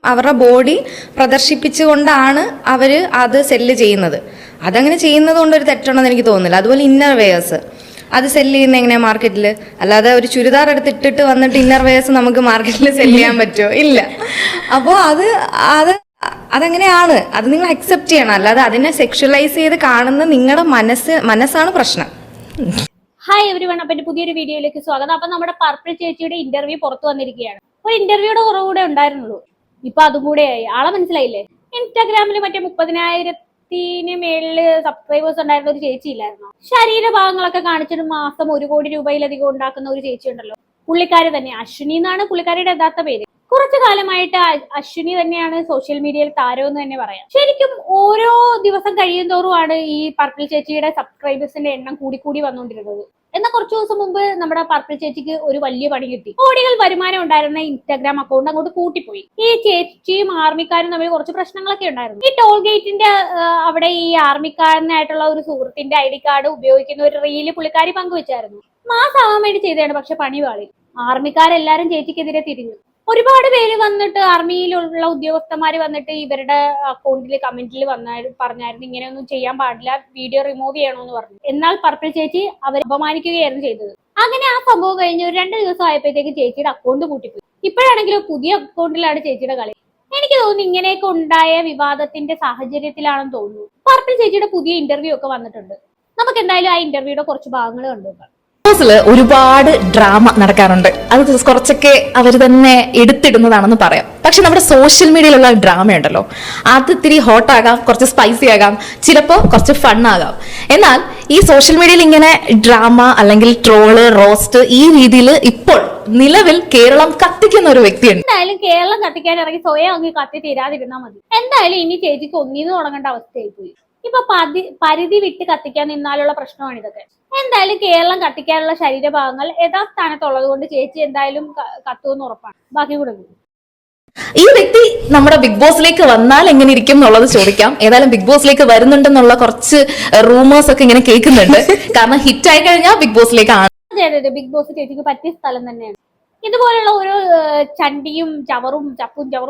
അവരുടെ ബോഡി പ്രദർശിപ്പിച്ചുകൊണ്ടാണ് അവർ അത് സെല്ല് ചെയ്യുന്നത്. അതങ്ങനെ ചെയ്യുന്നത് കൊണ്ടൊരു തെറ്റുണ്ടെന്ന് എനിക്ക് തോന്നുന്നില്ല. അതുപോലെ ഇന്നർ വെയേഴ്സ് അത് സെല്ല് ചെയ്യുന്നത് എങ്ങനെയാണ് മാർക്കറ്റിൽ? അല്ലാതെ ഒരു ചുരിദാർ എടുത്തിട്ടിട്ട് വന്നിട്ട് ഇന്നർ വെയേഴ്സ് നമുക്ക് മാർക്കറ്റിൽ സെല്ല് ചെയ്യാൻ പറ്റുമോ? ഇല്ല. അപ്പോൾ അതങ്ങനെയാണ്. അത് നിങ്ങൾ അക്സെപ്റ്റ് ചെയ്യണം. അല്ലാതെ അതിനെ സെക്ഷലൈസ് ചെയ്ത് കാണുന്ന നിങ്ങളുടെ മനസ്സാണ് പ്രശ്നം. ഹായ് എവരിവൺ, അപ്പം എൻ്റെ പുതിയൊരു വീഡിയോയിലേക്ക് സ്വാഗതം. അപ്പം നമ്മുടെ പർപ്പിൾ ചേച്ചിയുടെ ഇന്റർവ്യൂ പുറത്തു വന്നിരിക്കുകയാണ്. ഒരു ഇന്റർവ്യൂയുടെ കുറവുകൂടെ ഉണ്ടായിരുന്നുള്ളൂ, ഇപ്പൊ അതും കൂടെ ആയി. ആളെ മനസ്സിലായില്ലേ? ഇൻസ്റ്റാഗ്രാമിൽ മറ്റേ 30,000 മേളില് സബ്സ്ക്രൈബേഴ്സ് ഉണ്ടായിരുന്ന ഒരു ചേച്ചി ഇല്ലായിരുന്നോ? ശരീരഭാഗങ്ങളൊക്കെ കാണിച്ചിട്ട് മാസം 1 കോടി രൂപയിലധികം ഉണ്ടാക്കുന്ന ഒരു ചേച്ചി ഉണ്ടല്ലോ, പുള്ളിക്കാരി തന്നെ. അശ്വിനി എന്നാണ് പുള്ളിക്കാരിയുടെ യഥാർത്ഥ പേര്. കുറച്ചു കാലമായിട്ട് അശ്വിനി തന്നെയാണ് സോഷ്യൽ മീഡിയയിൽ താരമെന്ന് തന്നെ പറയാം. ശരിക്കും ഓരോ ദിവസം കഴിയും തോറുമാണ് ഈ പർപ്പിൾ ചേച്ചിയുടെ സബ്സ്ക്രൈബേഴ്സിന്റെ എണ്ണം കൂടി വന്നുകൊണ്ടിരുന്നത്. എന്നാൽ കുറച്ചു ദിവസം മുമ്പ് നമ്മുടെ പർപ്പിൾ ചേച്ചിക്ക് ഒരു വലിയ പണി കിട്ടി. കോടികൾ വരുമാനം ഉണ്ടായിരുന്ന ഇൻസ്റ്റാഗ്രാം അക്കൗണ്ട് അങ്ങോട്ട് കൂട്ടിപ്പോയി. ഈ ചേച്ചിയും ആർമിക്കാരും തമ്മിൽ കുറച്ച് പ്രശ്നങ്ങളൊക്കെ ഉണ്ടായിരുന്നു. ഈ ടോൾ ഗേറ്റിന്റെ അവിടെ ഈ ആർമിക്കാരനായിട്ടുള്ള ഒരു സുഹൃത്തിന്റെ ID കാർഡ് ഉപയോഗിക്കുന്ന ഒരു റീല് പുള്ളിക്കാരി പങ്കുവെച്ചായിരുന്നു. മാസാവാൻ വേണ്ടി ചെയ്തതാണ്, പക്ഷെ പണി പാളി. ആർമിക്കാരെല്ലാരും ചേച്ചിക്കെതിരെ തിരിഞ്ഞു. ഒരുപാട് പേര് വന്നിട്ട്, ആർമിയിലുള്ള ഉദ്യോഗസ്ഥന്മാര് വന്നിട്ട് ഇവരുടെ അക്കൗണ്ടിൽ കമന്റിൽ പറഞ്ഞായിരുന്നു ഇങ്ങനെയൊന്നും ചെയ്യാൻ പാടില്ല, വീഡിയോ റിമൂവ് ചെയ്യണമെന്ന് പറഞ്ഞു. എന്നാൽ പർപ്പിൾ ചേച്ചി അവരെ അപമാനിക്കുകയായിരുന്നു ചെയ്തത്. അങ്ങനെ ആ സംഭവം കഴിഞ്ഞ് ഒരു 2 ദിവസം ആയപ്പോഴത്തേക്ക് ചേച്ചിയുടെ അക്കൗണ്ട് കൂട്ടിപ്പോയി. ഇപ്പോഴാണെങ്കിലും പുതിയ അക്കൗണ്ടിലാണ് ചേച്ചിയുടെ കളി. എനിക്ക് തോന്നുന്നു ഇങ്ങനെയൊക്കെ ഉണ്ടായ വിവാദത്തിന്റെ സാഹചര്യത്തിലാണെന്ന് തോന്നുന്നു പർപ്പിൾ ചേച്ചിയുടെ പുതിയ ഇന്റർവ്യൂ ഒക്കെ വന്നിട്ടുണ്ട്. നമുക്ക് എന്തായാലും ആ ഇന്റർവ്യൂയുടെ കുറച്ച് ഭാഗങ്ങൾ കണ്ടുനോക്കാം. ഒരുപാട് ഡ്രാമ നടക്കാറുണ്ട്. അത് കുറച്ചൊക്കെ അവർ തന്നെ എടുത്തിടുന്നതാണെന്ന് പറയാം. പക്ഷെ നമ്മുടെ സോഷ്യൽ മീഡിയയിലുള്ള ഡ്രാമ ഉണ്ടല്ലോ, അത് ഇത്തിരി ഹോട്ട് ആകാം, കുറച്ച് സ്പൈസി ആകാം, ചിലപ്പോൾ കുറച്ച് ഫൺ ആകാം. എന്നാൽ ഈ സോഷ്യൽ മീഡിയയിൽ ഇങ്ങനെ ഡ്രാമ അല്ലെങ്കിൽ ട്രോള്, റോസ്റ്റ് ഈ രീതിയിൽ ഇപ്പോൾ നിലവിൽ കേരളം കത്തിക്കുന്ന ഒരു വ്യക്തിയുണ്ട്. എന്തായാലും കേരളം കത്തിക്കാൻ ഇറങ്ങി സ്വയം അങ്ങ് കത്തി തീരാതിരുന്നാൽ മതി. എന്തായാലും ഇനി ചേച്ചിക്ക് ഒന്നിന്ന് തുടങ്ങേണ്ട അവസ്ഥയായി പോയി. ഇപ്പൊ പരിധി വിട്ട് കത്തിക്കാൻ നിന്നാലുള്ള പ്രശ്നമാണ് ഇതൊക്കെ. എന്തായാലും കേരളം കത്തിക്കാനുള്ള ശരീരഭാഗങ്ങൾ യഥാസ്ഥാനത്തുള്ളത് കൊണ്ട് ചേച്ചി എന്തായാലും കത്തുമെന്ന് ഉറപ്പാണ്. ബാക്കി കൂടെ ഈ വ്യക്തി നമ്മുടെ ബിഗ് ബോസിലേക്ക് വന്നാൽ എങ്ങനെ ഇരിക്കും എന്നുള്ളത് ചോദിക്കാം. ഏതായാലും ബിഗ് ബോസിലേക്ക് വരുന്നുണ്ടെന്നുള്ള കുറച്ച് റൂമേഴ്സ് ഒക്കെ ഇങ്ങനെ കേൾക്കുന്നുണ്ട്. കാരണം ഹിറ്റ് ആയി കഴിഞ്ഞാൽ ബിഗ് ബോസിലേക്കാണ്. അതെ, ബിഗ് ബോസ് ചേച്ചിക്ക് പറ്റിയ സ്ഥലം തന്നെയാണ്. ഇതുപോലുള്ള ഒരു ചണ്ടിയും ചവറും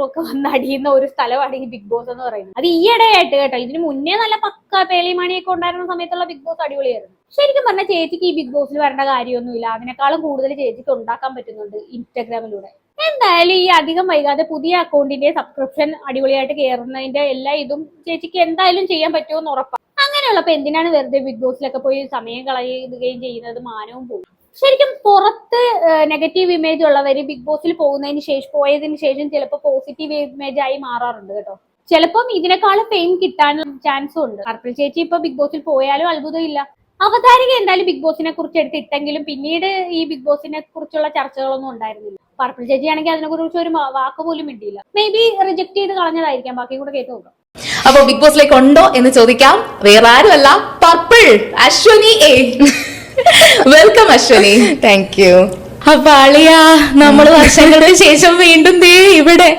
ഒക്കെ വന്ന് അടിയുന്ന ഒരു സ്ഥലമാണ് ഈ ബിഗ് ബോസ് എന്ന് പറയുന്നത്. അത് ഈയിടെയായിട്ട് കേട്ടോ. ഇതിന് മുന്നേ നല്ല പക്ക പേളിമാണിയൊക്കെ ഉണ്ടായിരുന്ന സമയത്തുള്ള ബിഗ് ബോസ് അടിപൊളിയായിരുന്നു. ശരിക്കും പറഞ്ഞാൽ ചേച്ചിക്ക് ഈ ബിഗ് ബോസിൽ വരേണ്ട കാര്യമൊന്നുമില്ല. അതിനേക്കാളും കൂടുതൽ ചേച്ചിക്ക് ഉണ്ടാക്കാൻ പറ്റുന്നുണ്ട് ഇൻസ്റ്റാഗ്രാമിലൂടെ. എന്തായാലും ഈ അധികം വൈകാതെ പുതിയ അക്കൗണ്ടിന്റെ സബ്സ്ക്രിപ്ഷൻ അടിപൊളിയായിട്ട് കയറുന്നതിന്റെ എല്ലാ ഇതും ചേച്ചിക്ക് എന്തായാലും ചെയ്യാൻ പറ്റുമെന്ന് ഉറപ്പാണ്. അങ്ങനെയുള്ളപ്പോ എന്തിനാണ് വെറുതെ ബിഗ് ബോസിലൊക്കെ പോയി സമയം കളയുകയും ചെയ്യുന്നത്? മാനവും പോകും. ശരിക്കും പുറത്ത് നെഗറ്റീവ് ഇമേജ് ഉള്ളവര് ബിഗ് ബോസിൽ പോയതിനു ശേഷം ചിലപ്പോൾ പോസിറ്റീവ് ഇമേജ് ആയി മാറാറുണ്ട് കേട്ടോ. ചിലപ്പം ഇതിനേക്കാളും ഫെയിം കിട്ടാനുള്ള ചാൻസും ഉണ്ട്. പർപ്പിൾ ചേച്ചി ഇപ്പൊ ബിഗ് ബോസിൽ പോയാലും അത്ഭുതമില്ല. അവതാരിക എന്തായാലും ബിഗ് ബോസിനെ കുറിച്ച് എടുത്തിട്ടെങ്കിലും പിന്നീട് ഈ ബിഗ് ബോസിനെ കുറിച്ചുള്ള ചർച്ചകളൊന്നും ഉണ്ടായിരുന്നില്ല. പർപ്പിൾ ചേച്ചി ആണെങ്കിൽ അതിനെ കുറിച്ച് ഒരു വാക്ക് പോലും മിണ്ടിയില്ല. മേ ബി റിജക്ട് ചെയ്ത് കളഞ്ഞതായിരിക്കാം. ബാക്കി കൂടെ കേട്ട് നോക്കാം. അപ്പൊ ബിഗ് ബോസിലേക്ക് ഉണ്ടോ എന്ന് ചോദിക്കാം. വേറെ ആരുമല്ല, purple Ashwini A. Welcome Ashwini. Thank you. അപ്പൊ അളിയാ, നമ്മൾ വർഷങ്ങൾക്ക് ശേഷം വീണ്ടും ഇവിടെ.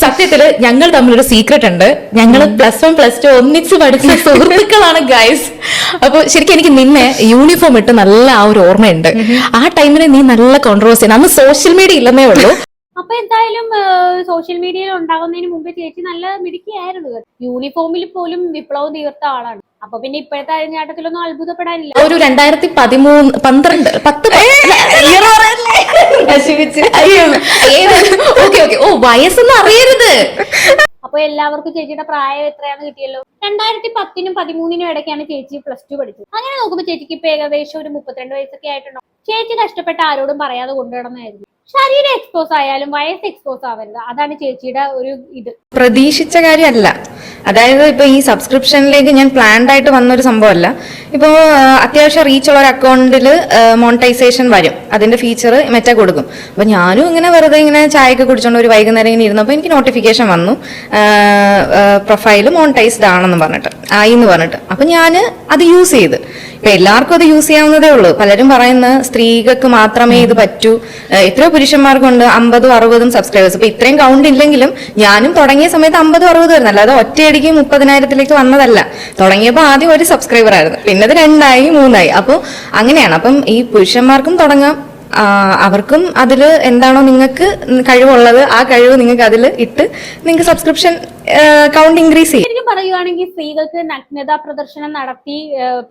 സത്യത്തില് ഞങ്ങൾ തമ്മിലൊരു സീക്രട്ട് ഉണ്ട്. ഞങ്ങള് +1 +2 ഒന്നിച്ച് പഠിച്ച സുഹൃത്തുക്കളാണ് ഗൈസ്. അപ്പൊ ശരിക്കും എനിക്ക് നിന്നെ യൂണിഫോം ഇട്ട് നല്ല ആ ഒരു ഓർമ്മയുണ്ട്. ആ ടൈമിന് നീ നല്ല കോൺട്രവേഴ്സി. അന്ന് സോഷ്യൽ മീഡിയ ഇല്ലെന്നേ ഉള്ളൂ. അപ്പൊ എന്തായാലും സോഷ്യൽ മീഡിയയിൽ ഉണ്ടാകുന്നതിന് മുമ്പ് ചേച്ചി നല്ല മിടുക്കിയായിരുന്നു. യൂണിഫോമിൽ പോലും വിപ്ലവം തീർത്ത ആളാണ്. അപ്പൊ പിന്നെ ഇപ്പോഴത്തെ അഴിഞ്ഞാട്ടത്തിലൊന്നും അത്ഭുതപ്പെടാനില്ല. ഒരു 2013-12 ഓ വയസ്സൊന്നും അറിയരുത്. അപ്പൊ എല്ലാവർക്കും ചേച്ചിയുടെ പ്രായം എത്രയാന്ന് കിട്ടിയല്ലോ. 2010-നും 2013-നും ഇടയ്ക്കാണ് ചേച്ചി +2 പഠിച്ചത്. അങ്ങനെ നോക്കുമ്പോ ചേച്ചിക്ക് ഇപ്പൊ ഏകദേശം ഒരു 32 വയസ്സൊക്കെ ആയിട്ടുണ്ടോ. ചേച്ചി കഷ്ടപ്പെട്ട ആരോടും പറയാതെ കൊണ്ടുവരണമായിരുന്നു. ശരീരം എക്സ്പോസ് ആയാലും വയസ്സ് എക്സ്പോസ് ആവരുത്. അതാണ് ചേച്ചിയുടെ ഒരു ഇത്. പ്രതീക്ഷിച്ച കാര്യമല്ല. അതായത് ഇപ്പൊ ഈ സബ്സ്ക്രിപ്ഷനിലേക്ക് ഞാൻ പ്ലാൻഡ് ആയിട്ട് വന്നൊരു സംഭവമല്ല. ഇപ്പൊ അത്യാവശ്യം റീച്ചുള്ള ഒരു അക്കൗണ്ടിൽ മോണിറ്റൈസേഷൻ വരും. അതിന്റെ ഫീച്ചർ മെറ്റ കൊടുക്കും. അപ്പൊ ഞാനും ഇങ്ങനെ വെറുതെ ഇങ്ങനെ ചായയൊക്കെ കുടിച്ചോണ്ട് ഒരു വൈകുന്നേരം ഇങ്ങനെ ഇരുന്നപ്പോൾ എനിക്ക് നോട്ടിഫിക്കേഷൻ വന്നു, പ്രൊഫൈല് മോണിറ്റൈസ്ഡ് ആണെന്ന് പറഞ്ഞിട്ട് അപ്പൊ ഞാൻ അത് യൂസ് ചെയ്ത്. ഇപ്പൊ എല്ലാവർക്കും അത് യൂസ് ചെയ്യാവുന്നതേ ഉള്ളൂ. പലരും പറയുന്ന സ്ത്രീകൾക്ക് മാത്രമേ ഇത് പറ്റൂ. എത്രയോ പുരുഷന്മാർക്കുണ്ട് 50-60 സബ്സ്ക്രൈബേഴ്സ്. ഇപ്പൊ ഇത്രയും കൗണ്ട് ഇല്ലെങ്കിലും ഞാനും തുടങ്ങിയ സമയത്ത് 50-60 വരുന്നു. അല്ലാതെ ഒറ്റയടിക്ക് 30,000-ലേക്ക് വന്നതല്ല. തുടങ്ങിയപ്പോൾ ആദ്യം ഒരു സബ്സ്ക്രൈബർ ആയിരുന്നു, പിന്നെ അത് 2 ആയി 3 ആയി. അപ്പോൾ അങ്ങനെയാണ്. അപ്പം ഈ പുരുഷന്മാർക്കും തുടങ്ങാം, അവർക്കും അതിൽ എന്താണോ നിങ്ങൾക്ക് കഴിവുള്ളത് ആ കഴിവ് നിങ്ങൾക്ക് അതിൽ ഇട്ട് നിങ്ങൾക്ക് സബ്സ്ക്രിപ്ഷൻ കൗണ്ട് ഇൻക്രീസ് ചെയ്യും. ശരിക്കും പറയുവാണെങ്കിൽ സ്ത്രീകൾക്ക് നഗ്നതാ പ്രദർശനം നടത്തി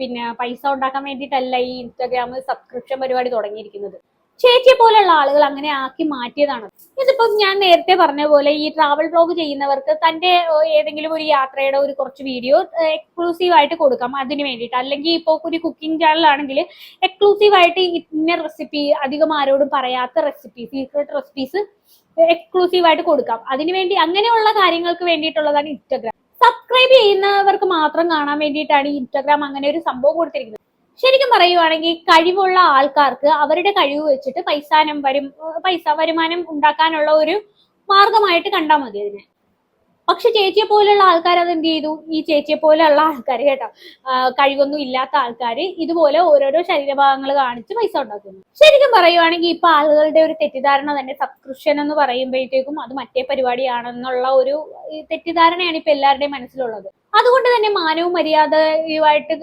പിന്നെ പൈസ ഉണ്ടാക്കാൻ വേണ്ടിയിട്ടല്ല ഈ ഇൻസ്റ്റാഗ്രാം സബ്സ്ക്രിപ്ഷൻ പരിപാടി തുടങ്ങിയിരിക്കുന്നത്. ചേച്ചിയെ പോലുള്ള ആളുകൾ അങ്ങനെ ആക്കി മാറ്റിയതാണ്. ഇതിപ്പം ഞാൻ നേരത്തെ പറഞ്ഞ പോലെ ഈ ട്രാവൽ വ്ലോഗ് ചെയ്യുന്നവർക്ക് തന്റെ ഏതെങ്കിലും ഒരു യാത്രയുടെ ഒരു കുറച്ച് വീഡിയോ എക്സ്ക്ലൂസീവ് ആയിട്ട് കൊടുക്കാം അതിന് വേണ്ടിയിട്ട്. അല്ലെങ്കിൽ ഇപ്പോൾ ഒരു കുക്കിംഗ് ചാനൽ ആണെങ്കിൽ എക്സ്ക്ലൂസീവ് ആയിട്ട് ഇന്ന റെസിപ്പി, അധികം ആരോടും പറയാത്ത റെസിപ്പി, സീക്രട്ട് റെസിപ്പീസ് എക്സ്ക്ലൂസീവ് ആയിട്ട് കൊടുക്കാം. അതിനുവേണ്ടി അങ്ങനെയുള്ള കാര്യങ്ങൾക്ക് വേണ്ടിയിട്ടുള്ളതാണ് ഇൻസ്റ്റാഗ്രാം. സബ്സ്ക്രൈബ് ചെയ്യുന്നവർക്ക് മാത്രം കാണാൻ വേണ്ടിയിട്ടാണ് ഈ ഇൻസ്റ്റാഗ്രാം അങ്ങനെ ഒരു സംഭവം കൊടുത്തിരിക്കുന്നത്. ശരിക്കും പറയുവാണെങ്കിൽ കഴിവുള്ള ആൾക്കാർക്ക് അവരുടെ കഴിവ് വെച്ചിട്ട് പൈസ വരുമാനം ഉണ്ടാക്കാനുള്ള ഒരു മാർഗമായിട്ട് കണ്ടാൽ മതി അതിനെ. പക്ഷെ ചേച്ചിയെ പോലുള്ള ആൾക്കാർ അത് എന്ത് ചെയ്തു? ഈ ചേച്ചിയെ പോലെയുള്ള ആൾക്കാർ കേട്ടോ, കഴിവൊന്നും ഇല്ലാത്ത ആൾക്കാർ ഇതുപോലെ ഓരോരോ ശരീരഭാഗങ്ങൾ കാണിച്ച് പൈസ ഉണ്ടാക്കുന്നു. ശരിക്കും പറയുവാണെങ്കിൽ ഇപ്പൊ ആളുകളുടെ ഒരു തെറ്റിദ്ധാരണ തന്നെ സബ്സ്ക്രിപ്ഷൻ എന്ന് പറയുമ്പോഴത്തേക്കും അത് മറ്റേ പരിപാടിയാണെന്നുള്ള ഒരു തെറ്റിദ്ധാരണയാണ് ഇപ്പൊ എല്ലാവരുടെയും മനസ്സിലുള്ളത്. അതുകൊണ്ട് തന്നെ മാനവും മര്യാദയുമായിട്ട്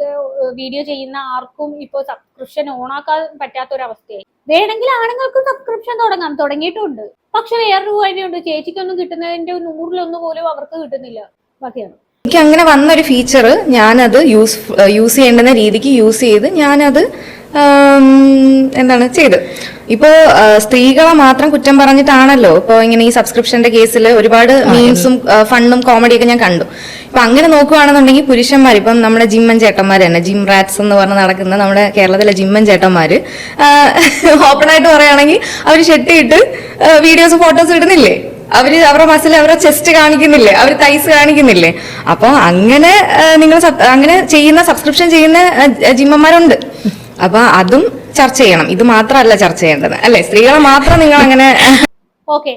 വീഡിയോ ചെയ്യുന്ന ആർക്കും ഇപ്പോൾ സബ്സ്ക്രിപ്ഷൻ ഓണാക്കാൻ പറ്റാത്തൊരവസ്ഥയായി. വേണമെങ്കിൽ ആണുങ്ങൾക്ക് സബ്സ്ക്രിപ്ഷൻ തുടങ്ങിയിട്ടുണ്ട്. പക്ഷെ വേറൊരു കാര്യമുണ്ട്, ചേച്ചിക്കൊന്നും കിട്ടുന്നതിന്റെ 100-1 പോലും അവർക്ക് കിട്ടുന്നില്ല. ബാക്കിയാണ് എനിക്ക് അങ്ങനെ വന്നൊരു ഫീച്ചർ ഞാനത് യൂസ് ചെയ്യേണ്ടുന്ന രീതിക്ക് യൂസ് ചെയ്ത് ഞാനത് ചെയ്ത്. ഇപ്പോ സ്ത്രീകളെ മാത്രം കുറ്റം പറഞ്ഞിട്ടാണല്ലോ ഇപ്പൊ ഇങ്ങനെ ഈ സബ്സ്ക്രിപ്ഷന്റെ കേസിൽ ഒരുപാട് മീംസും ഫണ്ണും കോമഡിയൊക്കെ ഞാൻ കണ്ടു. ഇപ്പൊ അങ്ങനെ നോക്കുകയാണെന്നുണ്ടെങ്കിൽ പുരുഷന്മാർ, ഇപ്പം നമ്മുടെ ജിമ്മൻ ചേട്ടന്മാർ തന്നെ, ജിം റാറ്റ്സ് എന്ന് പറഞ്ഞ് നടക്കുന്ന നമ്മുടെ കേരളത്തിലെ ജിമ്മൻ ചേട്ടന്മാര് ഓപ്പൺ ആയിട്ട് പറയുകയാണെങ്കിൽ അവർ ഷെട്ടിയിട്ട് വീഡിയോസ് ഫോട്ടോസ് ഇടുന്നില്ലേ? അവരുടെ മസിൽ, അവരുടെ ചെസ്റ്റ് കാണിക്കുന്നില്ലേ? അവർ തൈസ് കാണിക്കുന്നില്ലേ? അപ്പൊ അങ്ങനെ നിങ്ങൾ അങ്ങനെ ചെയ്യുന്ന സബ്സ്ക്രിപ്ഷൻ ചെയ്യുന്ന ജിമ്മന്മാരുണ്ട്. അപ്പൊ അതും ചർച്ച ചെയ്യണം. ഇത് മാത്രമല്ല ചർച്ച ചെയ്യേണ്ടത്, അല്ലെ? സ്ത്രീകളെ മാത്രം നിങ്ങൾ അങ്ങനെ. ഓക്കെ,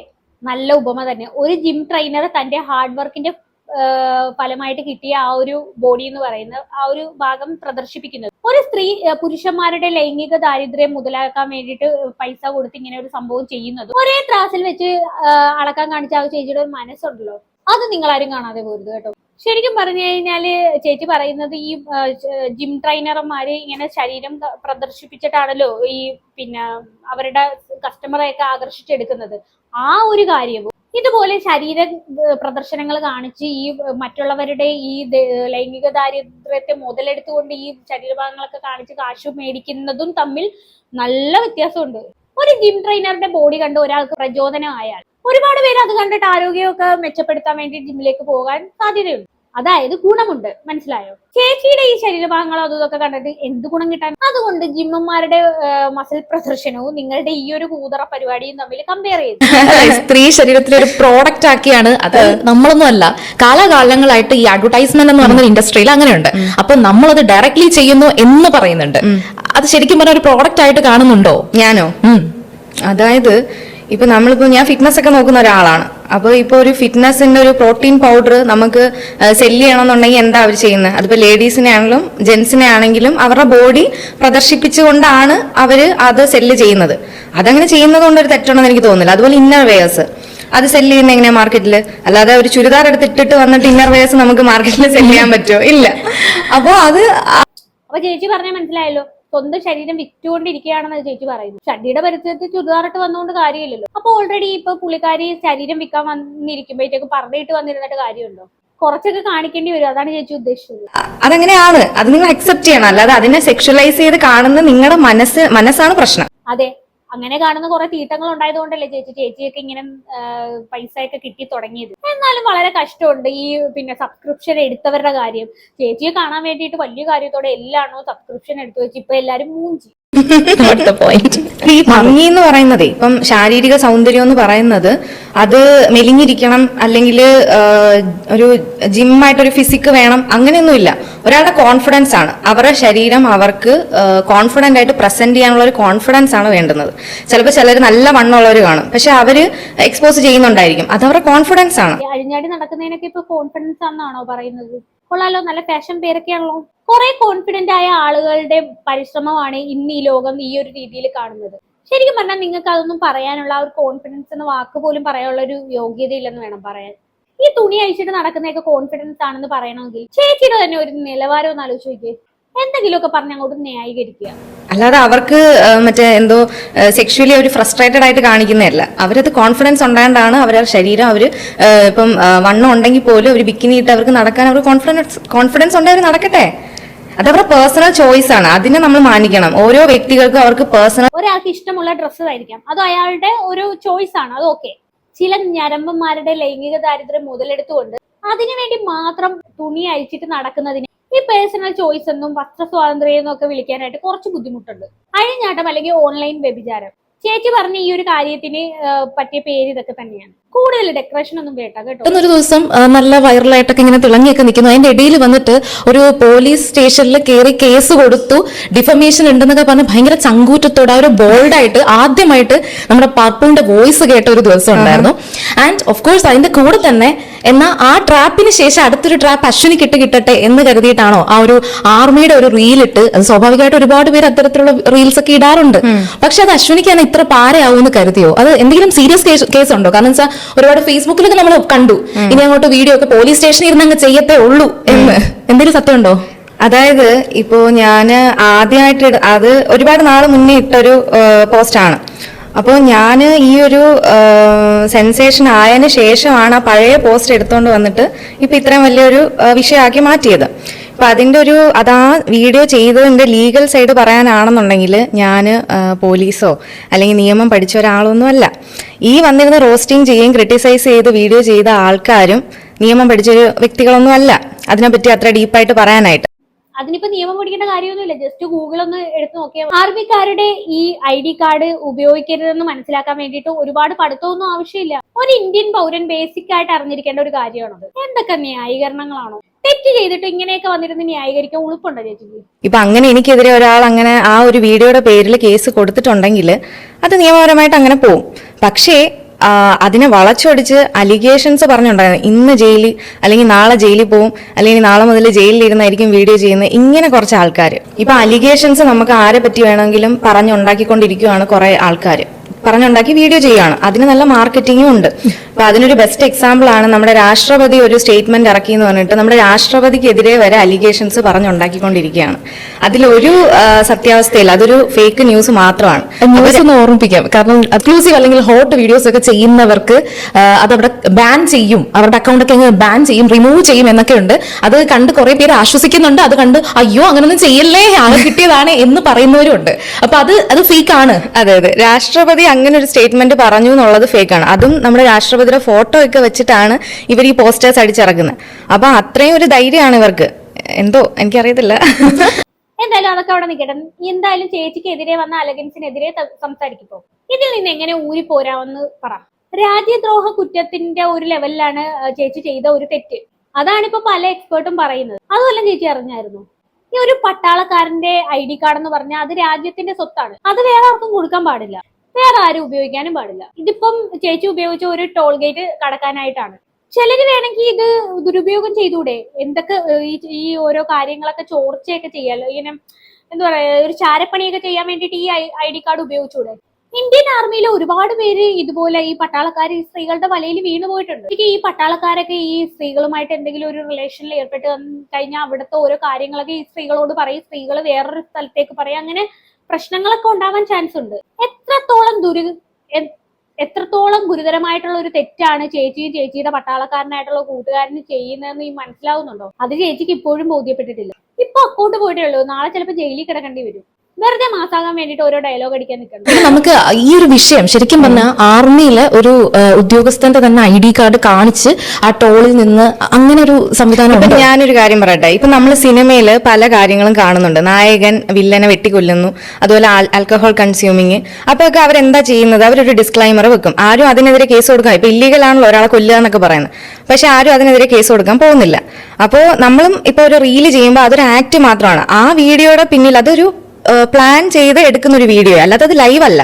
നല്ല ഉപമ തന്നെ. ഒരു ജിം ട്രെയിനർ തന്റെ ഹാർഡ് വർക്കിന്റെ ഫലമായിട്ട് കിട്ടിയ ആ ഒരു ബോഡി എന്ന് പറയുന്ന ആ ഒരു ഭാഗം പ്രദർശിപ്പിക്കുന്നത്. ഒരു സ്ത്രീ പുരുഷന്മാരുടെ ലൈംഗിക ദാരിദ്ര്യം മുതലാക്കാൻ വേണ്ടിയിട്ട് പൈസ കൊടുത്ത് ഇങ്ങനെ ഒരു സംഭവം ചെയ്യുന്നത് ഒരേ ത്രാസിൽ വെച്ച് അളക്കാൻ കാണിച്ച ആ ചേച്ചിയുടെ ഒരു മനസ്സുണ്ടല്ലോ, അത് നിങ്ങളാരും കാണാതെ പോരുത് കേട്ടോ. ശരിക്കും പറഞ്ഞു കഴിഞ്ഞാല് ചേച്ചി പറയുന്നത് ഈ ജിം ട്രെയിനർമാര് ഇങ്ങനെ ശരീരം പ്രദർശിപ്പിച്ചിട്ടാണല്ലോ ഈ പിന്നെ അവരുടെ കസ്റ്റമറെയൊക്കെ ആകർഷിച്ചെടുക്കുന്നത്. ആ ഒരു കാര്യവും ഇതുപോലെ ശരീര പ്രദർശനങ്ങൾ കാണിച്ച് ഈ മറ്റുള്ളവരുടെ ഈ ലൈംഗിക ദാരിദ്ര്യത്തെ മുതലെടുത്തുകൊണ്ട് ഈ ശരീരഭാഗങ്ങളൊക്കെ കാണിച്ച് കാശ് മേടിക്കുന്നതും തമ്മിൽ നല്ല വ്യത്യാസമുണ്ട്. ഒരു ജിം ട്രെയിനറുടെ ബോഡി കണ്ട് ഒരാൾക്ക് പ്രചോദനമായാൽ ഒരുപാട് പേര് അത് കണ്ടിട്ട് ആരോഗ്യമൊക്കെ മെച്ചപ്പെടുത്താൻ വേണ്ടി ജിമ്മിലേക്ക് പോകാൻ സാധ്യതയുണ്ട്. അതായത് ഗുണമുണ്ട്. മനസ്സിലായോ? ചേച്ചിയുടെ ഈ ശരീരഭാഗങ്ങൾ അതൊക്കെ കണ്ടിട്ട് എന്ത് ഗുണം കിട്ടാൻ? അതുകൊണ്ട് ജിമ്മന്മാരുടെ മസിൽ പ്രദർശനവും നിങ്ങളുടെ ഈ ഒരു കൂതറ പരിപാടിയും തമ്മിൽ കമ്പയർ ചെയ്തു. സ്ത്രീ ശരീരത്തിലെ ഒരു പ്രോഡക്റ്റ് ആക്കിയാണ് അത്. നമ്മളൊന്നും അല്ല, കാലാകാലങ്ങളായിട്ട് ഈ അഡ്വർടൈസ്മെന്റ് എന്ന് പറയുന്ന ഇൻഡസ്ട്രിയിൽ അങ്ങനെയുണ്ട്. അപ്പൊ നമ്മളത് ഡയറക്ട്ലി ചെയ്യുന്നു എന്ന് പറയുന്നുണ്ട്. അത് ശരിക്കും പറഞ്ഞ ഒരു പ്രോഡക്റ്റ് ആയിട്ട് കാണുന്നുണ്ടോ? ഞാനോ? അതായത് ഇപ്പൊ നമ്മളിപ്പോ ഞാൻ ഫിറ്റ്നസ് ഒക്കെ നോക്കുന്ന ഒരാളാണ്. അപ്പൊ ഇപ്പൊ ഒരു ഫിറ്റ്നസിന്റെ ഒരു പ്രോട്ടീൻ പൗഡർ നമുക്ക് സെല് ചെയ്യണമെന്നുണ്ടെങ്കിൽ എന്താ അവർ ചെയ്യുന്നത്? അതിപ്പോ ലേഡീസിനെ ആണെങ്കിലും ജെന്റ്സിനെ ആണെങ്കിലും അവരുടെ ബോഡി പ്രദർശിപ്പിച്ചുകൊണ്ടാണ് അവര് അത് സെല്ല് ചെയ്യുന്നത്. അതങ്ങനെ ചെയ്യുന്നത് കൊണ്ട് ഒരു തെറ്റുണ്ടെന്ന് എനിക്ക് തോന്നുന്നില്ല. അതുപോലെ ഇന്നർ വെയേഴ്സ് അത് സെല് ചെയ്യുന്ന എങ്ങനെയാ മാർക്കറ്റിൽ? അല്ലാതെ ഒരു ചുരിദാർ എടുത്തിട്ടിട്ട് വന്നിട്ട് ഇന്നർ വെയേഴ്സ് നമുക്ക് മാർക്കറ്റിൽ സെല് ചെയ്യാൻ പറ്റുമോ? ഇല്ല. അപ്പൊ ചേച്ചി പറഞ്ഞാൽ മനസ്സിലായല്ലോ, സ്വന്തം ശരീരം വിറ്റുകൊണ്ടിരിക്കുകയാണെന്ന് ചേച്ചി പറയുന്നു. ഷഡിയുടെ പരിസരത്ത് ചുരിദാറിട്ട് വന്നുകൊണ്ട് കാര്യമില്ലല്ലോ. അപ്പൊ ഓൾറെഡി ഇപ്പൊ പുള്ളിക്കാരി ശരീരം വിൽക്കാൻ വന്നിരിക്കുമ്പോഴത്തേക്ക് പറഞ്ഞിട്ട് വന്നിരുന്നിട്ട് കാര്യമുണ്ടോ? കുറച്ചൊക്കെ കാണിക്കേണ്ടി വരും. അതാണ് ചേച്ചി ഉദ്ദേശിച്ചത്. അതങ്ങനെയാണ്. അത് നിങ്ങൾ അക്സെപ്റ്റ് ചെയ്യണം. അല്ലാതെ അതിനെ സെക്ഷലൈസ് ചെയ്ത് കാണുന്ന നിങ്ങളുടെ മനസ്സാണ് പ്രശ്നം. അതെ, അങ്ങനെ കാണുന്ന കുറെ തീട്ടങ്ങൾ ഉണ്ടായതുകൊണ്ടല്ലേ ചേച്ചിയൊക്കെ ഇങ്ങനെ പൈസ ഒക്കെ കിട്ടി തുടങ്ങിയത്. എന്നാലും വളരെ കഷ്ടമുണ്ട് ഈ പിന്നെ സബ്സ്ക്രിപ്ഷൻ എടുത്തവരുടെ കാര്യം. ചേച്ചിയെ കാണാൻ വേണ്ടിയിട്ട് വലിയ കാര്യത്തോടെ എല്ലാണോ സബ്സ്ക്രിപ്ഷൻ എടുത്തു വെച്ച് ഇപ്പൊ എല്ലാരും മൂഞ്ചി. ഈ ഭംഗി എന്ന് പറയുന്നതേ, ഇപ്പം ശാരീരിക സൗന്ദര്യം എന്ന് പറയുന്നത് അത് മെലിഞ്ഞിരിക്കണം അല്ലെങ്കിൽ ഒരു ജിമ്മായിട്ടൊരു ഫിസിക്ക് വേണം അങ്ങനെയൊന്നുമില്ല. ഒരാളുടെ കോൺഫിഡൻസ് ആണ്. അവരുടെ ശരീരം അവർക്ക് കോൺഫിഡന്റ് ആയിട്ട് പ്രസന്റ് ചെയ്യാനുള്ള ഒരു കോൺഫിഡൻസ് ആണ് വേണ്ടുന്നത്. ചിലപ്പോൾ ചിലർ നല്ല വണ്ണമുള്ളവർ കാണും, പക്ഷെ അവര് എക്സ്പോസ് ചെയ്യുന്നുണ്ടായിരിക്കും. അത് അവരുടെ കോൺഫിഡൻസ് ആണ്. അഴിഞ്ഞാടി നടക്കുന്നതിനൊക്കെ ഇപ്പൊ കോൺഫിഡൻസ് ആണെന്നാണോ പറയുന്നത്? കൊള്ളാലോ, നല്ല ഫാഷൻ പേരൊക്കെയാണല്ലോ. കുറെ കോൺഫിഡന്റ് ആയ ആളുകളുടെ പരിശ്രമമാണ് ഇന്ന് ഈ ലോകം ഈ ഒരു രീതിയിൽ കാണുന്നത്. ശരിക്കും പറഞ്ഞാൽ നിങ്ങൾക്ക് അതൊന്നും പറയാനുള്ള ആ ഒരു കോൺഫിഡൻസ് എന്ന വാക്ക് പോലും പറയാനുള്ള ഒരു യോഗ്യത ഇല്ലെന്ന് വേണം പറയാൻ. ഈ തുണി അഴിച്ചിട്ട് നടക്കുന്നതൊക്കെ കോൺഫിഡൻസ് ആണെന്ന് പറയണമെങ്കിൽ ചേച്ചിയുടെ തന്നെ ഒരു നിലവാരം ഒന്ന് ആലോചിച്ച് നോക്കിയേ. എന്തെങ്കിലുമൊക്കെ പറഞ്ഞ് അങ്ങോട്ട് ന്യായീകരിക്കുക. അല്ലാതെ അവർക്ക് മറ്റേ എന്തോ സെക്ഷുവലി അവർ ഫ്രസ്ട്രേറ്റഡ് ആയിട്ട് കാണിക്കുന്നതല്ല. അവരത് കോൺഫിഡൻസ് ഉണ്ടായതുകൊണ്ടാണ് അവരുടെ ശരീരം അവർ ഇപ്പം വണ്ണം ഉണ്ടെങ്കിൽ പോലും അവർ ബിക്കിനി ഇട്ട് അവർക്ക് നടക്കാൻ അവർ കോൺഫിഡൻസ് ഉണ്ടെങ്കിൽ അവർ നടക്കട്ടെ. അതവരുടെ പേഴ്സണൽ ചോയ്സ് ആണ്, അതിനെ നമ്മൾ മാനിക്കണം. ഓരോ വ്യക്തികൾക്കും അവർക്ക് പേഴ്സണൽ, ഒരാൾക്ക് ഇഷ്ടമുള്ള ഡ്രസ്സ് ധരിക്കാം, അത് അയാളുടെ ഒരു ചോയ്സ് ആണ്, അത് ഓക്കെ. ചില ഞരമ്പന്മാരുടെ ലൈംഗിക ദാരിദ്ര്യം മുതലെടുത്തുകൊണ്ട് അതിനുവേണ്ടി മാത്രം തുണി അഴിച്ചിട്ട് നടക്കുന്നതിന് ഈ പേഴ്സണൽ ചോയ്സ് എന്നും വസ്ത്ര സ്വാതന്ത്ര്യം എന്നും ഒക്കെ വിളിക്കാനായിട്ട് കുറച്ച് ബുദ്ധിമുട്ടുണ്ട്. അഴിഞ്ഞാട്ടം അല്ലെങ്കിൽ ഓൺലൈൻ വ്യഭിചാരം. ചേച്ചി പറഞ്ഞ ഈ ഒരു കാര്യത്തിന് പറ്റിയ പേര് ഇതൊക്കെ തന്നെയാണ്. കൂടുതൽ ഡെക്കറേഷൻ ഒന്നും വേണ്ട കേട്ടോ. ഒരു ദിവസം നല്ല വൈറലായിട്ടൊക്കെ ഇങ്ങനെ തിളങ്ങിയൊക്കെ നിൽക്കുന്നു. അതിന്റെ ഇടയിൽ വന്നിട്ട് ഒരു പോലീസ് സ്റ്റേഷനിൽ കയറി കേസ് കൊടുത്തു, ഡിഫമേഷൻ ഉണ്ടെന്നൊക്കെ പറഞ്ഞ് ഭയങ്കര ചങ്കൂറ്റത്തോടെ ഒരു ബോൾഡായിട്ട് ആദ്യമായിട്ട് നമ്മുടെ പർപ്പിളിന്റെ വോയിസ് കേട്ട ഒരു ദിവസം ഉണ്ടായിരുന്നു. ആൻഡ് ഓഫ് കോഴ്സ് അതിന്റെ കൂടെ തന്നെ എന്നാൽ ആ ട്രാപ്പിന് ശേഷം അടുത്തൊരു ട്രാപ്പ് അശ്വിനിക്ക് കിട്ടട്ടെ എന്ന് കരുതിയിട്ടാണോ ആ ഒരു ആർമിയുടെ ഒരു റീലിട്ട്, അത് സ്വാഭാവികമായിട്ട് ഒരുപാട് പേര് അത്തരത്തിലുള്ള റീൽസ് ഒക്കെ ഇടാറുണ്ട്. പക്ഷെ അത് അശ്വിനിക്കാണ് ഇത്ര പാരയാവുമെന്ന് കരുതിയോ? അത് എന്തെങ്കിലും സീരിയസ് കേസ് ഉണ്ടോ? കാരണം വെച്ചാൽ ഒരുപാട് ഫേസ്ബുക്കിലൊക്കെ നമ്മൾ കണ്ടു, ഇനി അങ്ങോട്ട് വീഡിയോ ഒക്കെ പോലീസ് സ്റ്റേഷനിൽ ഇരുന്ന് അങ്ങ് ചെയ്യത്തേ ഉള്ളൂ എന്ന്. എന്തെങ്കിലും സത്യം ഉണ്ടോ? അതായത് ഇപ്പോ ഞാന് ആദ്യമായിട്ട് അത് ഒരുപാട് നാൾ മുന്നേ ഇട്ടൊരു പോസ്റ്റാണ്. അപ്പോൾ ഞാൻ ഈ ഒരു സെൻസേഷൻ ആയതിനു ശേഷമാണ് ആ പഴയ പോസ്റ്റ് എടുത്തുകൊണ്ട് വന്നിട്ട് ഇപ്പൊ ഇത്രയും വലിയൊരു വിഷയമാക്കി മാറ്റിയത്. അപ്പൊ അതിന്റെ ഒരു അതാ വീഡിയോ ചെയ്തതിന്റെ ലീഗൽ സൈഡ് പറയാനാണെന്നുണ്ടെങ്കിൽ ഞാൻ പോലീസോ അല്ലെങ്കിൽ നിയമം പഠിച്ച ഒരാളൊന്നും അല്ല. ഈ വന്നിരുന്ന റോസ്റ്റിംഗ് ചെയ്യുകയും ക്രിട്ടിസൈസ് ചെയ്ത് വീഡിയോ ചെയ്ത ആൾക്കാരും നിയമം പഠിച്ചൊരു വ്യക്തികളൊന്നും അല്ല അതിനെപ്പറ്റി അത്ര ഡീപ്പായിട്ട് പറയാനായിട്ട്. അതിനിപ്പോ നിയമം പഠിക്കേണ്ട കാര്യമൊന്നുമില്ല. ജസ്റ്റ് ഗൂഗിൾ ഒന്ന് എടുത്തു നോക്കിയാൽ ആർമിക്കാരുടെ ഈ ID കാർഡ് ഉപയോഗിക്കരുതെന്ന് മനസ്സിലാക്കാൻ വേണ്ടിയിട്ട് ഒരുപാട് പഠിത്തമൊന്നും ആവശ്യമില്ല. ഒരു ഇന്ത്യൻ പൗരൻ ബേസിക് ആയിട്ട് അറിഞ്ഞിരിക്കേണ്ട ഒരു കാര്യമാണത്. എന്തൊക്കെ ന്യായീകരണങ്ങളാണോ? തെറ്റ് ചെയ്തിട്ട് ഇങ്ങനെയൊക്കെ വന്നിരുന്ന് ന്യായീകരിക്കാൻ ഉളുപ്പുണ്ടോ ചേച്ചിക്ക്? ഇപ്പൊ അങ്ങനെ എനിക്കെതിരെ ഒരാൾ അങ്ങനെ ആ ഒരു വീഡിയോയുടെ പേരിൽ കേസ് കൊടുത്തിട്ടുണ്ടെങ്കിൽ അത് നിയമപരമായിട്ട് അങ്ങനെ പോവും. പക്ഷേ അതിനെ വളച്ചൊടിച്ച് അലിഗേഷൻസ് പറഞ്ഞുണ്ടായിരുന്നു, ഇന്ന് ജയിലിൽ അല്ലെങ്കിൽ നാളെ ജയിലിൽ പോവും അല്ലെങ്കിൽ നാളെ മുതൽ ജയിലിൽ ഇരുന്നായിരിക്കും വീഡിയോ ചെയ്യുന്നത്, ഇങ്ങനെ കുറച്ച് ആൾക്കാർ. ഇപ്പൊ അലിഗേഷൻസ് നമുക്ക് ആരെ പറ്റി വേണമെങ്കിലും പറഞ്ഞുണ്ടാക്കിക്കൊണ്ടിരിക്കുകയാണ് കുറെ ആൾക്കാർ. പറഞ്ഞുണ്ടാക്കി വീഡിയോ ചെയ്യുകയാണ്, അതിന് നല്ല മാർക്കറ്റിംഗും ഉണ്ട്. അപ്പൊ അതിനൊരു ബെസ്റ്റ് എക്സാമ്പിൾ ആണ് നമ്മുടെ രാഷ്ട്രപതി ഒരു സ്റ്റേറ്റ്മെന്റ് ഇറക്കി എന്ന് പറഞ്ഞിട്ട് നമ്മുടെ രാഷ്ട്രപതിക്കെതിരെ വരെ അലിഗേഷൻസ് പറഞ്ഞുണ്ടാക്കിക്കൊണ്ടിരിക്കുകയാണ്. അതിലൊരു സത്യാവസ്ഥയില്ല, അതൊരു ഫേക്ക് ന്യൂസ് മാത്രമാണ്. ന്യൂസ് ഒന്ന് ഓർമ്മിപ്പിക്കാം, കാരണം എക്സ്ക്ലൂസീവ് അല്ലെങ്കിൽ ഹോട്ട് വീഡിയോസ് ഒക്കെ ചെയ്യുന്നവർക്ക് അതവിടെ ബാൻ ചെയ്യും, അവരുടെ അക്കൗണ്ട് ഒക്കെ ബാൻ ചെയ്യും, റിമൂവ് ചെയ്യും എന്നൊക്കെ ഉണ്ട്. അത് കണ്ട് കുറെ പേര് ആശ്വസിക്കുന്നുണ്ട്, അത് കണ്ട് അയ്യോ അങ്ങനൊന്നും ചെയ്യല്ലേ ആകെ കിട്ടിയതാണ് എന്ന് പറയുന്നവരും ഉണ്ട്. അപ്പൊ അത് ഫേക്ക് ആണ്. അതെ അതെ, രാഷ്ട്രപതി അങ്ങനെ ഒരു സ്റ്റേറ്റ്മെന്റ് പറഞ്ഞു എന്നുള്ളത് ഫേക്കാണ്. അതും നമ്മുടെ രാഷ്ട്രപതിയുടെ ഫോട്ടോ ഒക്കെ വെച്ചിട്ടാണ് ഇവർ ഈ പോസ്റ്റേഴ്സ് അടിച്ചിറക്കുന്നത്. അപ്പൊ അത്രയും ഒരു ധൈര്യമാണ് ഇവർക്ക്, എന്തോ എനിക്കറിയത്തില്ല. എന്തായാലും അതൊക്കെ അവിടെ നിൽക്കട്ടെ. എന്തായാലും ചേച്ചിക്കെതിരെ വന്ന അലഗൻസിനെതിരെ സംസാരിക്കുമ്പോ ഇതിൽ നിന്ന് എങ്ങനെ ഊരിപ്പോരാമെന്ന് പറ. രാജ്യദ്രോഹ കുറ്റത്തിന്റെ ഒരു ലെവലിലാണ് ചേച്ചി ചെയ്ത ഒരു തെറ്റ്. അതാണിപ്പോ പല എക്സ്പേർട്ടും പറയുന്നത്. അതുമല്ല ചേച്ചി അറിഞ്ഞായിരുന്നു, ഈ ഒരു പട്ടാളക്കാരന്റെ ID കാർഡ് എന്ന് പറഞ്ഞാൽ അത് രാജ്യത്തിന്റെ സ്വത്താണ്. അത് വേറെ ആർക്കും കൊടുക്കാൻ പാടില്ല, വേറെ ആരും ഉപയോഗിക്കാനും പാടില്ല. ഇതിപ്പം ചേച്ചി ഉപയോഗിച്ച ഒരു ടോൾ ഗേറ്റ് കടക്കാനായിട്ടാണ്. ചിലര് വേണമെങ്കിൽ ഇത് ദുരുപയോഗം ചെയ്തൂടെ? എന്തൊക്കെ ഈ ഓരോ കാര്യങ്ങളൊക്കെ ചോർച്ചയൊക്കെ ചെയ്യാലോ, ഇങ്ങനെ എന്താ പറയാ, ഒരു ചാരപ്പണിയൊക്കെ ചെയ്യാൻ വേണ്ടിയിട്ട് ഈ ID കാർഡ് ഉപയോഗിച്ചൂടെ? ഇന്ത്യൻ ആർമിയിൽ ഒരുപാട് പേര് ഇതുപോലെ ഈ പട്ടാളക്കാർ ഈ സ്ത്രീകളുടെ വലയിൽ വീണു പോയിട്ടുണ്ട്. ഈ പട്ടാളക്കാരൊക്കെ ഈ സ്ത്രീകളുമായിട്ട് എന്തെങ്കിലും ഒരു റിലേഷനിൽ ഏർപ്പെട്ട് കഴിഞ്ഞാൽ അവിടുത്തെ ഓരോ കാര്യങ്ങളൊക്കെ ഈ സ്ത്രീകളോട് പറയും, സ്ത്രീകൾ വേറൊരു സ്ഥലത്തേക്ക് പറയും, അങ്ങനെ പ്രശ്നങ്ങളൊക്കെ ഉണ്ടാവാൻ ചാൻസ് ഉണ്ട്. എത്രത്തോളം ഗുരുതരമായിട്ടുള്ള ഒരു തെറ്റാണ് ചേച്ചിയും ചേച്ചിയുടെ പട്ടാളക്കാരനായിട്ടുള്ള കൂട്ടുകാരന് ചെയ്യുന്നതെന്ന് ഈ മനസ്സിലാവുന്നുണ്ടോ? അത് ചേച്ചിക്ക് ഇപ്പോഴും ബോധ്യപ്പെട്ടിട്ടില്ല. ഇപ്പൊ അക്കൗണ്ട് പോയിട്ടേ ഉള്ളൂ, നാളെ ചിലപ്പോൾ ജയിലിൽ കിടക്കേണ്ടി വരും. വെറുതെ മാസാകാൻ വേണ്ടിട്ട് ഓരോ ഡയലോഗ് അടിക്കാൻ നിൽക്കണം. നമുക്ക് ഈ ഒരു വിഷയം ശരിക്കും പറഞ്ഞാൽ ആർമിയിലെ ഒരു ഉദ്യോഗസ്ഥന്റെ തന്നെ ID കാർഡ് കാണിച്ച് ആ ടോളിൽ നിന്ന് അങ്ങനെ ഒരു സംവിധാനം. ഞാനൊരു കാര്യം പറയട്ടെ, ഇപ്പൊ നമ്മൾ സിനിമയിൽ പല കാര്യങ്ങളും കാണുന്നുണ്ട്. നായകൻ വില്ലനെ വെട്ടിക്കൊല്ലുന്നു, അതുപോലെ ആൽക്കഹോൾ കൺസ്യൂമിങ്. അപ്പൊ ഒക്കെ അവരെന്താ ചെയ്യുന്നത്, അവരൊരു ഡിസ്ക്ലൈമർ വെക്കും. ആരും അതിനെതിരെ കേസ് കൊടുക്കാൻ, ഇപ്പൊ ഇല്ലീഗൽ ആണല്ലോ ഒരാളെ കൊല്ലുക എന്നൊക്കെ പറയുന്നത്, പക്ഷെ ആരും അതിനെതിരെ കേസ് കൊടുക്കാൻ പോകുന്നില്ല. അപ്പോൾ നമ്മളും ഇപ്പൊ ഒരു റീല് ചെയ്യുമ്പോൾ അതൊരു ആക്ട് മാത്രമാണ്. ആ വീഡിയോയുടെ പിന്നിൽ അതൊരു പ്ലാൻ ചെയ്ത് എടുക്കുന്ന ഒരു വീഡിയോ, അല്ലാതെ അത് ലൈവ് അല്ല.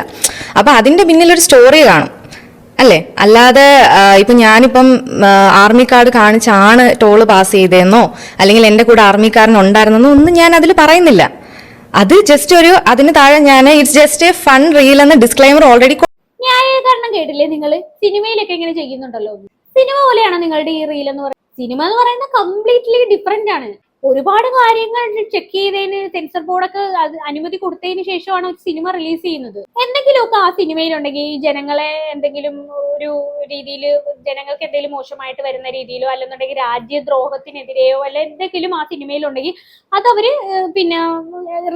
അപ്പൊ അതിന്റെ പിന്നിലൊരു സ്റ്റോറി കാണും അല്ലേ? അല്ലാതെ ഇപ്പൊ ഞാനിപ്പം ആർമി കാർഡ് കാണിച്ചാണ് ടോള് പാസ് ചെയ്തതെന്നോ അല്ലെങ്കിൽ എന്റെ കൂടെ ആർമിക്കാരൻ ഉണ്ടായിരുന്നെന്നോ ഒന്നും ഞാൻ അതിൽ പറയുന്നില്ല. അത് ജസ്റ്റ് ഒരു അതിന് താഴെ ഞാൻ it's just A fun reel എന്ന ഡിസ്ക്ലൈമർ ഓൾറെഡി. ന്യായീകരണം കേട്ടില്ലേ നിങ്ങൾ? സിനിമയിലൊക്കെ ഇങ്ങനെ ചെയ്യുന്നുണ്ടല്ലോ. സിനിമ പോലെയാണോ നിങ്ങളുടെ ഈ റീൽ എന്ന് പറയുന്നത്? സിനിമ എന്ന് പറയുന്നത് കംപ്ലീറ്റ്ലി ഡിഫറെന്റ് ആണ്. ഒരുപാട് കാര്യങ്ങൾ ചെക്ക് ചെയ്തതിന് സെൻസർ ബോർഡൊക്കെ അനുമതി കൊടുത്തതിന് ശേഷമാണ് ഒരു സിനിമ റിലീസ് ചെയ്യുന്നത്. എന്തെങ്കിലുമൊക്കെ ആ സിനിമയിലുണ്ടെങ്കിൽ ജനങ്ങളെ എന്തെങ്കിലും ഒരു രീതിയിൽ ജനങ്ങൾക്ക് എന്തെങ്കിലും മോശമായിട്ട് വരുന്ന രീതിയിലോ അല്ലെന്നുണ്ടെങ്കിൽ രാജ്യദ്രോഹത്തിനെതിരെയോ അല്ല എന്തെങ്കിലും ആ സിനിമയിലുണ്ടെങ്കിൽ അത് അവര് പിന്നെ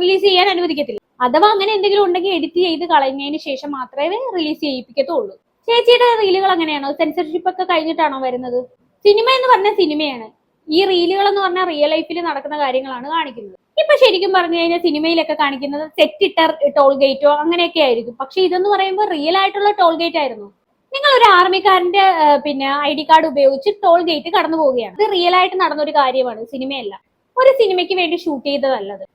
റിലീസ് ചെയ്യാൻ അനുവദിക്കത്തില്ല. അഥവാ അങ്ങനെ എന്തെങ്കിലും ഉണ്ടെങ്കിൽ എഡിറ്റ് ചെയ്ത് കളഞ്ഞതിന് ശേഷം മാത്രമേ റിലീസ് ചെയ്യിപ്പിക്കത്തുള്ളൂ. ചേച്ചിയുടെ റീലുകൾ അങ്ങനെയാണോ? സെൻസർഷിപ്പ് ഒക്കെ കഴിഞ്ഞിട്ടാണോ വരുന്നത്? സിനിമ എന്ന് പറഞ്ഞ സിനിമയാണ്. ഈ റീലുകൾ എന്ന് പറഞ്ഞാൽ റിയൽ ലൈഫിൽ നടക്കുന്ന കാര്യങ്ങളാണ് കാണിക്കുന്നത്. ഇപ്പൊ ശരിക്കും പറഞ്ഞു കഴിഞ്ഞാൽ സിനിമയിലൊക്കെ കാണിക്കുന്നത് സെറ്റിട്ട ടോൾ ഗേറ്റോ അങ്ങനെയൊക്കെ ആയിരിക്കും. പക്ഷെ ഇതെന്ന് പറയുമ്പോൾ റിയൽ ആയിട്ടുള്ള ടോൾ ഗേറ്റ് ആയിരുന്നു. നിങ്ങൾ ഒരു ആർമിക്കാരന്റെ പിന്നെ ID കാർഡ് ഉപയോഗിച്ച് ടോൾ ഗേറ്റ് കടന്നു പോവുകയാണ്. ഇത് റിയൽ ആയിട്ട് നടന്ന ഒരു കാര്യമാണ്, സിനിമയല്ല. ഒരു സിനിമയ്ക്ക് വേണ്ടി ഷൂട്ട് ചെയ്തതല്ലത്.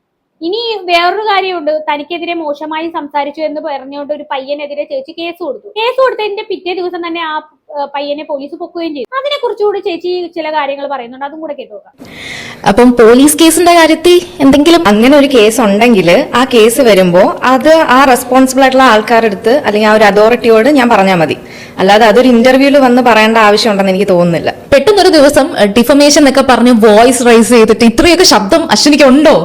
ഇനി വേറൊരു കാര്യമുണ്ട്, തനിക്കെതിരെ മോശമായി സംസാരിച്ചു എന്ന് പറഞ്ഞുകൊണ്ട് ഒരു പയ്യനെതിരെ ചേച്ചി കേസ് കൊടുത്തു. കേസ് കൊടുത്തതിന്റെ പിറ്റേ ദിവസം തന്നെ ആ പയ്യനെ പോലീസ് പൊക്കുകയും ചെയ്തു. അതിനെ കുറിച്ചുകൂടി ചേച്ചി ചില കാര്യങ്ങൾ പറയുന്നുണ്ട്, അതും കൂടെ കേട്ടോക്കാം. അപ്പം പോലീസ് കേസിന്റെ കാര്യത്തിൽ എന്തെങ്കിലും അങ്ങനെ ഒരു കേസ് ഉണ്ടെങ്കിൽ ആ കേസ് വരുമ്പോൾ അത് ആ റെസ്പോൺസിബിൾ ആയിട്ടുള്ള ആൾക്കാരെടുത്ത് അല്ലെങ്കിൽ ആ ഒരു അതോറിറ്റിയോട് ഞാൻ പറഞ്ഞാൽ മതി. അല്ലാതെ അതൊരു ഇന്റർവ്യൂവിൽ വന്ന് പറയേണ്ട ആവശ്യമുണ്ടെന്ന് എനിക്ക് തോന്നുന്നില്ല. പെട്ടെന്നൊരു ദിവസം ഡിഫമേഷൻ എന്നൊക്കെ പറഞ്ഞ് വോയിസ് റൈസ് ചെയ്തിട്ട് ഇത്രയൊക്കെ ശബ്ദം അശ്വിനിക്ക് ഉണ്ടോ?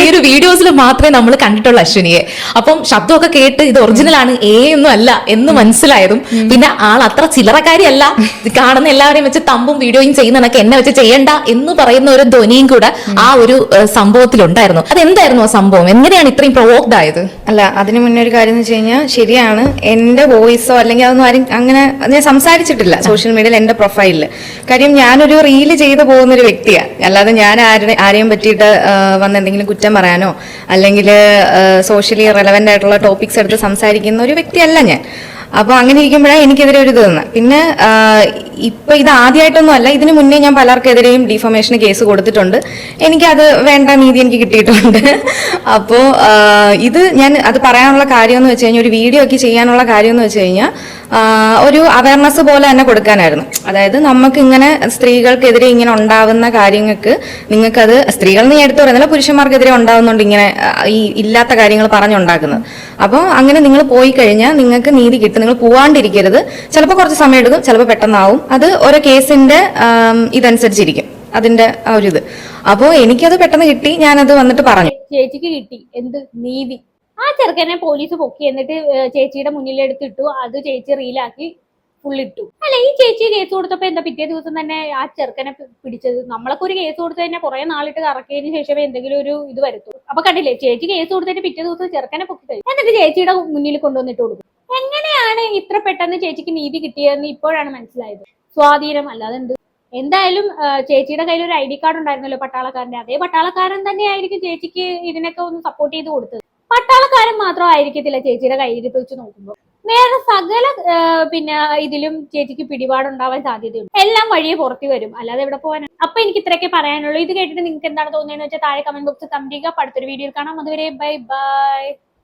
ഈ ഒരു വീഡിയോസിൽ മാത്രമേ നമ്മൾ കണ്ടിട്ടുള്ളൂ അശ്വിനിയെ. അപ്പം ശബ്ദമൊക്കെ കേട്ട് ഇത് ഒറിജിനൽ ആണ്, ഒന്നും അല്ല എന്ന് മനസ്സിലായതും പിന്നെ ആൾ അത്ര ചില്ലറക്കാരിയല്ല, കാണുന്ന എല്ലാവരെയും വെച്ച് തമ്പും വീഡിയോയും ചെയ്യുന്നതൊക്കെ എന്നെ വെച്ച് ചെയ്യണ്ട എന്ന് പറയുന്ന ഒരു ധ്വനിയും കൂടെ ആ ഒരു സംഭവത്തിലുണ്ടായിരുന്നു. അതെന്തായിരുന്നു ആ സംഭവം? എങ്ങനെയാണ് ഇത്രയും പ്രൊവോക്ഡ് ആയത്? അല്ല, അതിന് മുന്നേ ഒരു കാര്യം എന്ന് വെച്ച് കഴിഞ്ഞാൽ, ശരിയാണ്, എന്റെ വോയിസോ അല്ലെങ്കിൽ അതൊന്നും ആരും അങ്ങനെ ഞാൻ സംസാരിച്ചിട്ടില്ല സോഷ്യൽ മീഡിയയിൽ എന്റെ പ്രൊഫൈലിൽ. കാര്യം ഞാനൊരു റീല് ചെയ്തു പോകുന്ന ഒരു വ്യക്തിയാണ്. അല്ലാതെ ഞാൻ ആരെയും പറ്റിയിട്ട് വന്ന് എന്തെങ്കിലും കുറ്റം പറയാനോ അല്ലെങ്കിൽ സോഷ്യലി റെലവെന്റ് ആയിട്ടുള്ള ടോപ്പിക്സ് എടുത്ത് സംസാരിക്കുന്ന ഒരു വ്യക്തിയല്ല ഞാൻ. അപ്പൊ അങ്ങനെ ഇരിക്കുമ്പോഴാണ് എനിക്കെതിരെ ഒരു ഇത് തന്നെ. പിന്നെ ഇപ്പൊ ഇത് ആദ്യമായിട്ടൊന്നും അല്ല, ഇതിനു മുന്നേ ഞാൻ പലർക്കെതിരെയും ഡിഫമേഷന് കേസ് കൊടുത്തിട്ടുണ്ട്. എനിക്കത് വേണ്ട നീതി എനിക്ക് കിട്ടിയിട്ടുണ്ട്. അപ്പോ ഇത് ഞാൻ അത് പറയാനുള്ള കാര്യം എന്ന് വെച്ച് കഴിഞ്ഞാൽ, ഒരു വീഡിയോ ഒക്കെ ചെയ്യാനുള്ള കാര്യം എന്ന് വെച്ച് കഴിഞ്ഞാൽ ഒരു അവയർനെസ് പോലെ തന്നെ കൊടുക്കാനായിരുന്നു. അതായത് നമുക്ക് ഇങ്ങനെ സ്ത്രീകൾക്കെതിരെ ഇങ്ങനെ ഉണ്ടാവുന്ന കാര്യങ്ങൾക്ക് നിങ്ങൾക്കത്, സ്ത്രീകൾ നീ എടുത്തു പറയുന്നില്ല, പുരുഷന്മാർക്കെതിരെ ഉണ്ടാവുന്നുണ്ട് ഇങ്ങനെ ഈ ഇല്ലാത്ത കാര്യങ്ങൾ പറഞ്ഞുണ്ടാക്കുന്നത്. അപ്പോൾ അങ്ങനെ നിങ്ങൾ പോയി കഴിഞ്ഞാൽ നിങ്ങൾക്ക് നീതി കിട്ടും. നിങ്ങൾ പോവാണ്ടിരിക്കരുത്. ചിലപ്പോൾ കുറച്ച് സമയം എടുക്കും, ചിലപ്പോൾ പെട്ടെന്നാവും. അത് ഓരോ കേസിന്റെ ഇതനുസരിച്ചിരിക്കും അതിന്റെ ആ ഒരു ഇത്. അപ്പോൾ എനിക്കത് പെട്ടെന്ന് കിട്ടി, ഞാനത് വന്നിട്ട് പറഞ്ഞു. ചേച്ചിക്ക് കിട്ടി എന്ത് നീതി? ആ ചെറുക്കനെ പോലീസ് പൊക്കി എന്നിട്ട് ചേച്ചിയുടെ മുന്നിലെടുത്തിട്ടു. അത് ചേച്ചി റീലാക്കി ഫുള്ളിട്ടു. അല്ല, ഈ ചേച്ചി കേസ് കൊടുത്തപ്പോ എന്താ പിറ്റേ ദിവസം തന്നെ ആ ചെറുക്കനെ പിടിച്ചത്? നമ്മളൊക്കെ ഒരു കേസ് കൊടുത്തു തന്നെ കുറെ നാളിട്ട് കറക്കിയതിന് ശേഷമേ എന്തെങ്കിലും ഒരു ഇത് വരുത്തു. അപ്പൊ കണ്ടില്ലേ, ചേച്ചി കേസ് കൊടുത്തതിന് പിറ്റേ ദിവസം ചെറുക്കനെ പൊക്കി തരും, എന്നിട്ട് ചേച്ചിയുടെ മുന്നിൽ കൊണ്ടുവന്നിട്ട് കൊടുക്കും. എങ്ങനെയാണ് ഇത്ര പെട്ടെന്ന് ചേച്ചിക്ക് നീതി കിട്ടിയതെന്ന് ഇപ്പോഴാണ് മനസ്സിലായത്. സ്വാധീനം അല്ലാതെ എന്ത്. എന്തായാലും ചേച്ചിയുടെ കയ്യിൽ ഒരു ID കാർഡ് ഉണ്ടായിരുന്നല്ലോ പട്ടാളക്കാരന്റെ, അതേ പട്ടാളക്കാരൻ തന്നെയായിരിക്കും ചേച്ചിക്ക് ഇതിനൊക്കെ ഒന്ന് സപ്പോർട്ട് ചെയ്ത് കൊടുത്തത്. പട്ടാളക്കാരൻ മാത്രം ആയിരിക്കത്തില്ല ചേച്ചിയുടെ കയ്യിൽ വെച്ച് നോക്കുമ്പോൾ. വേറെ സകല പിന്നെ ഇതിലും ചേച്ചിക്ക് പിടിപാടുണ്ടാവാൻ സാധ്യതയുണ്ട്. എല്ലാം വഴിയെ പുറത്തു വരും, അല്ലാതെ എവിടെ പോകാനാണ്. അപ്പൊ എനിക്ക് ഇത്രയൊക്കെ പറയാനുള്ളൂ. ഇത് കേട്ടിട്ട് നിങ്ങൾക്ക് എന്താണ് തോന്നുന്നതെന്ന് വെച്ചാൽ താഴെ കമന്റ് ബോക്സിൽ കമന്റ് ചെയ്യുക. അടുത്തൊരു വീഡിയോയിൽ കാണാം. അതുവരെ ബൈ ബൈ.